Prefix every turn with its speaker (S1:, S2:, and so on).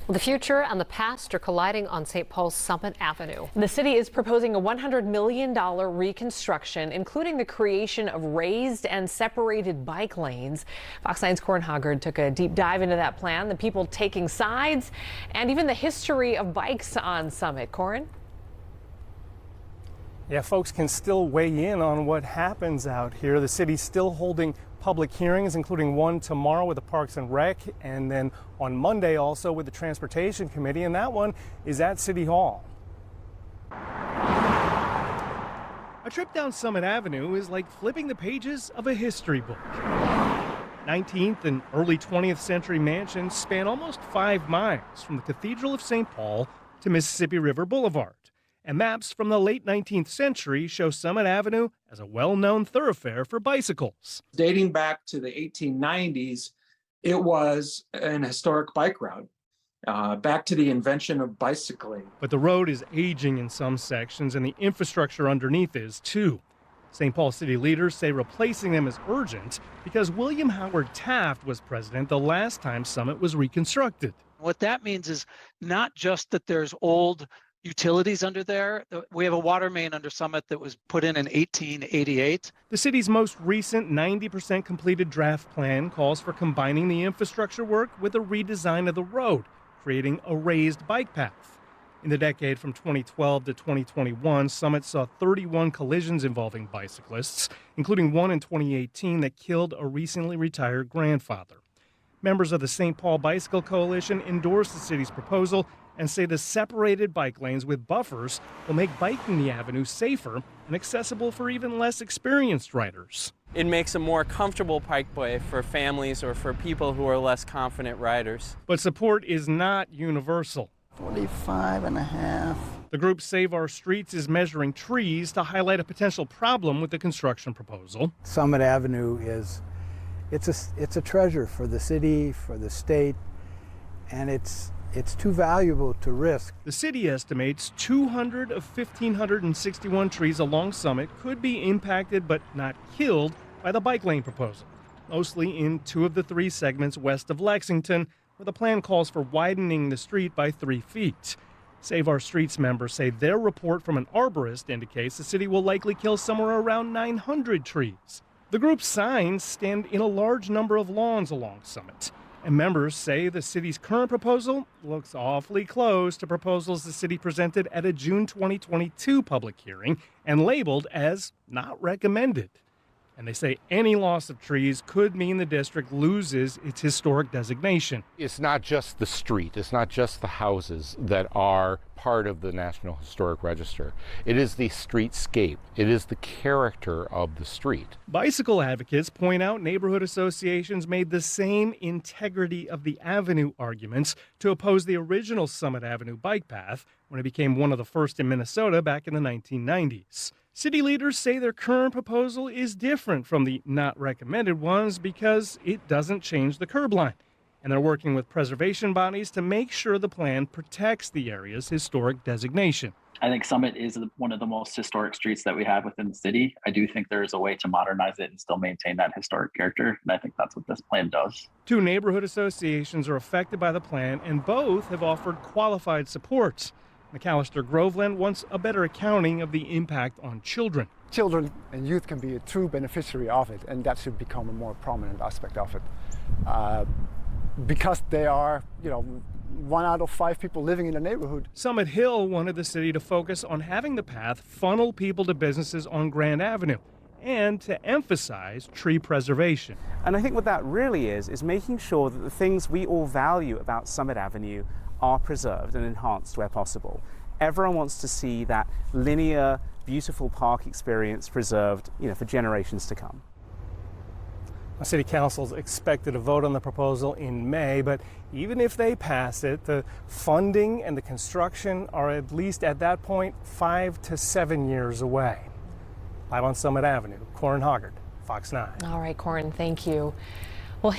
S1: Well, the future and the past are colliding on St. Paul's Summit Avenue.
S2: The city is proposing a $100 million reconstruction, including the creation of raised and separated bike lanes. Fox 9's Corin Hoggard took a deep dive into that plan, the people taking sides, and even the history of bikes on Summit. Corin?
S3: Yeah, folks can still weigh in on what happens out here. The city's still holding public hearings, including one tomorrow with the Parks and Rec, and then on Monday also with the Transportation Committee, and that one is at City Hall. A trip down Summit Avenue is like flipping the pages of a history book. 19th and early 20th century mansions span almost 5 miles from the Cathedral of St. Paul to Mississippi River Boulevard. And maps from the late 19th century show Summit Avenue as a well-known thoroughfare for bicycles.
S4: Dating back to the 1890s, it was an historic bike route, back to the invention of bicycling.
S3: But the road is aging in some sections, and the infrastructure underneath is too. St. Paul city leaders say replacing them is urgent because William Howard Taft was president the last time Summit was reconstructed.
S5: What that means is not just that there's old utilities under there. We have a water main under Summit that was put in 1888.
S3: The city's most recent 90% completed draft plan calls for combining the infrastructure work with a redesign of the road, creating a raised bike path. In the decade from 2012 to 2021, Summit saw 31 collisions involving bicyclists, including one in 2018 that killed a recently retired grandfather. Members of the St. Paul Bicycle Coalition endorsed the city's proposal and say the separated bike lanes with buffers will make biking the avenue safer and accessible for even less experienced riders.
S6: It makes a more comfortable bikeway for families or for people who are less confident riders.
S3: But support is not universal.
S7: 45.5.
S3: The group Save Our Streets is measuring trees to highlight a potential problem with the construction proposal.
S7: Summit Avenue it's a treasure for the city, for the state, and it's too valuable to risk.
S3: The city estimates 200 of 1,561 trees along Summit could be impacted but not killed by the bike lane proposal, mostly in 2 of the 3 segments west of Lexington, where the plan calls for widening the street by 3 feet. Save Our Streets members say their report from an arborist indicates the city will likely kill somewhere around 900 trees. The group's signs stand in a large number of lawns along Summit. And members say the city's current proposal looks awfully close to proposals the city presented at a June 2022 public hearing and labeled as not recommended. And they say any loss of trees could mean the district loses its historic designation.
S8: It's not just the street, it's not just the houses that are part of the National Historic Register. It is the streetscape, it is the character of the street.
S3: Bicycle advocates point out neighborhood associations made the same integrity of the avenue arguments to oppose the original Summit Avenue bike path when it became one of the first in Minnesota back in the 1990s. City leaders say their current proposal is different from the not recommended ones because it doesn't change the curb line. And they're working with preservation bodies to make sure the plan protects the area's historic designation.
S9: I think Summit is one of the most historic streets that we have within the city. I do think there is a way to modernize it and still maintain that historic character, and I think that's what this plan does.
S3: 2 neighborhood associations are affected by the plan, and both have offered qualified support. McAllister Groveland wants a better accounting of the impact on children.
S10: Children and youth can be a true beneficiary of it, and that should become a more prominent aspect of it. Because they are, 1 out of 5 people living in the neighborhood.
S3: Summit Hill wanted the city to focus on having the path funnel people to businesses on Grand Avenue and to emphasize tree preservation.
S11: And I think what that really is making sure that the things we all value about Summit Avenue are preserved and enhanced where possible. Everyone wants to see that linear, beautiful park experience preserved, for generations to come.
S3: City Council is expected to vote on the proposal in May, but even if they pass it, the funding and the construction are at least at that point 5 to 7 years away. Live on Summit Avenue, Corin Hoggard, Fox 9.
S2: All right, Corin, thank you. Well,